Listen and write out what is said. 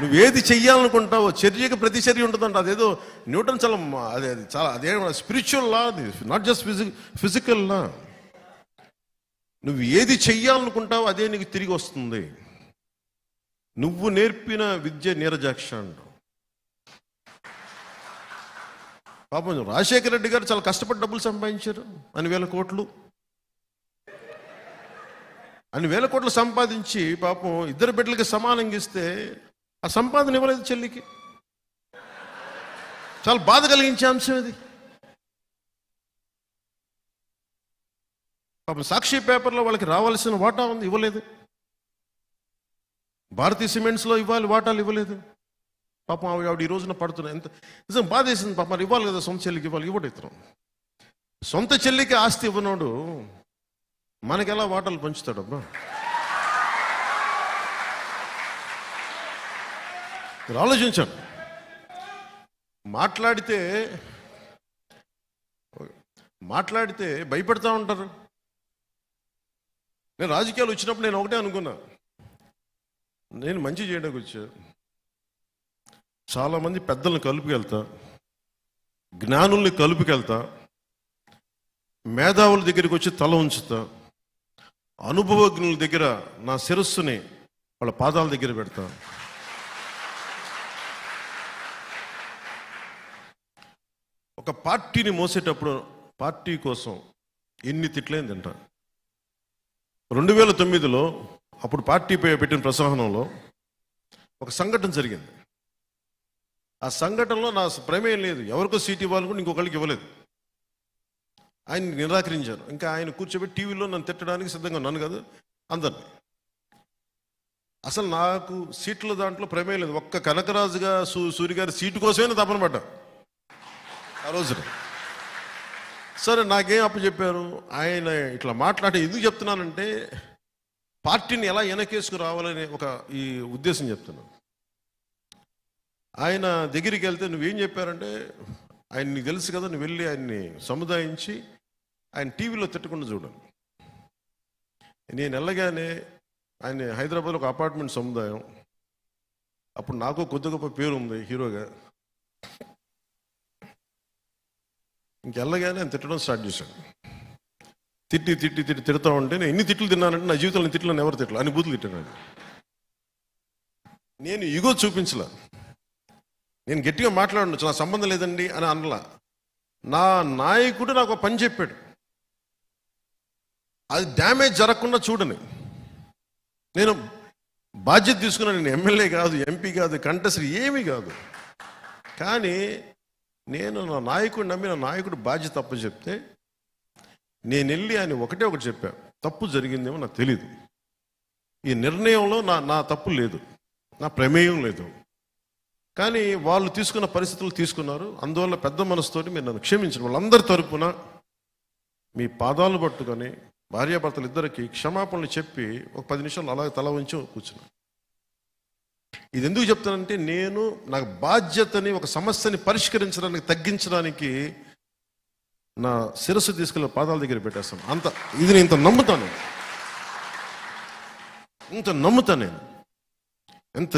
నువ్వు ఏది చెయ్యాలనుకుంటావో చర్యకి ప్రతిచర్య ఉంటుందంట. అదేదో న్యూటన్ చాలా అదే చాలా అదే స్పిరిచువల్ లా, అది నాట్ జస్ట్ ఫిజికల్ లా. నువ్వు ఏది చెయ్యాలనుకుంటావో అదే నీకు తిరిగి వస్తుంది. నువ్వు నేర్పిన విద్య నీరజాక్ష అంట. పాపం రాజశేఖర రెడ్డి గారు చాలా కష్టపడి డబ్బులు సంపాదించారు, అన్ని వేల కోట్లు సంపాదించి పాపం ఇద్దరు బిడ్డలకి సమానంగా ఇస్తే ఆ సంపాదన ఇవ్వలేదు చెల్లికి. చాలా బాధ కలిగించే అంశం ఇది. పాపం సాక్షి పేపర్లో వాళ్ళకి రావాల్సిన వాటా ఉంది, ఇవ్వలేదు. భారతీయ సిమెంట్స్లో ఇవ్వాలి వాటాలు, ఇవ్వలేదు. పాపం ఆవిడ ఈ రోజున పడుతున్నాయి. ఎంత నిజం బాధ వేసింది. పాపం మరి ఇవ్వాలి కదా, సొంత చెల్లికి ఇవ్వాలి, ఇవ్వడం. సొంత చెల్లికి ఆస్తి ఇవ్వనోడు మనకెలా వాటాలు పంచుతాడబ్బా? మీరు ఆలోచించండి. మాట్లాడితే భయపెడతా ఉంటారు. నేను రాజకీయాలు వచ్చినప్పుడు నేను ఒకటే అనుకున్నా, నేను మంచి చేయడానికి వచ్చా, చాలామంది పెద్దలను కలుపుకెళ్తా, జ్ఞానుల్ని కలుపుకెళ్తా, మేధావుల దగ్గరికి వచ్చి తల ఉంచుతా, అనుభవజ్ఞుల దగ్గర నా శిరస్సుని వాళ్ళ పాదాల దగ్గర పెడతా. ఒక పార్టీని మోసేటప్పుడు పార్టీ కోసం ఎన్ని తిట్లేని తింటా. 2009లో అప్పుడు పార్టీపై పెట్టిన ప్రసంగంలో ఒక సంఘటన జరిగింది. ఆ సంఘటనలో నా ప్రమేయం లేదు, ఎవరికో సీట్ ఇవ్వాలి కూడా ఇంకొకరికి ఇవ్వలేదు. ఆయన నిరాకరించాను. ఇంకా ఆయన కూర్చోబెట్టి టీవీలో నన్ను తిట్టడానికి సిద్ధంగా, నన్ను కాదు అందరిని. అసలు నాకు సీట్ల దాంట్లో ప్రమేయం లేదు. ఒక్క కనకరాజుగా సూరి గారి సీటు కోసమే తపన పడ్డా ఆ రోజున. సరే, నాకేం అప్పు చెప్పారు ఆయన ఇట్లా మాట్లాడి. ఎందుకు చెప్తున్నానంటే పార్టీని ఎలా వెనకేసుకు రావాలనే ఒక ఈ ఉద్దేశం చెప్తున్నాను. ఆయన దగ్గరికి వెళ్తే నువ్వేం చెప్పారంటే, ఆయన నీకు తెలుసు కదా, నువ్వు వెళ్ళి ఆయన్ని సముదాయించి ఆయన టీవీలో తిట్టకుండా చూడండి. నేను వెళ్ళగానే ఆయన హైదరాబాద్లో ఒక అపార్ట్మెంట్ సముదాయం, అప్పుడు నాకు కొద్ది గొప్ప పేరు ఉంది హీరోగా. ఇంకెళ్ళగానే ఆయన తిట్టడం స్టార్ట్ చేశాడు. తిడతా ఉంటే నేను ఎన్ని తిట్లు తిన్నానంటే నా జీవితంలో తిట్లు ఎవరు తిట్టలు అన్ని బూతులు తిట్టాను. నేను ఇగో చూపించలా, నేను గట్టిగా మాట్లాడచ్చు, నా సంబంధం లేదండి అని అనలా. నా నాయకుడు నాకు పని చెప్పాడు, అది డ్యామేజ్ జరగకుండా చూడని. నేను బాధ్యత తీసుకున్నాను. నేను ఎమ్మెల్యే కాదు, ఎంపీ కాదు, కంటెస్టర్ ఏమీ కాదు. కానీ నేను నా నాయకుడు నమ్మి నా నాయకుడు బాధ్యత తప్పు చెప్తే నేను వెళ్ళి ఆయన ఒకటి చెప్పా, తప్పు జరిగిందేమో నాకు తెలీదు, ఈ నిర్ణయంలో నా తప్పు లేదు, నా ప్రమేయం లేదు, కానీ వాళ్ళు తీసుకున్న పరిస్థితులు తీసుకున్నారు, అందువల్ల పెద్ద మనసుతోటి మీరు నన్ను క్షమించండి. వాళ్ళందరి తరపున మీ పాదాలు పట్టుకొని భార్యాభర్తలు ఇద్దరికి క్షమాపణలు చెప్పి ఒక 10 నిమిషాలు అలాగే తల ఉంచి కూర్చున్నాను. ఇది ఎందుకు చెప్తానంటే, నేను నాకు బాధ్యతని ఒక సమస్యని పరిష్కరించడానికి తగ్గించడానికి నా శిరస్సు తీసుకెళ్ళి పాదాల దగ్గర పెట్టేస్తాను. ఇది నేను ఇంత నమ్ముతాను నేను ఎంత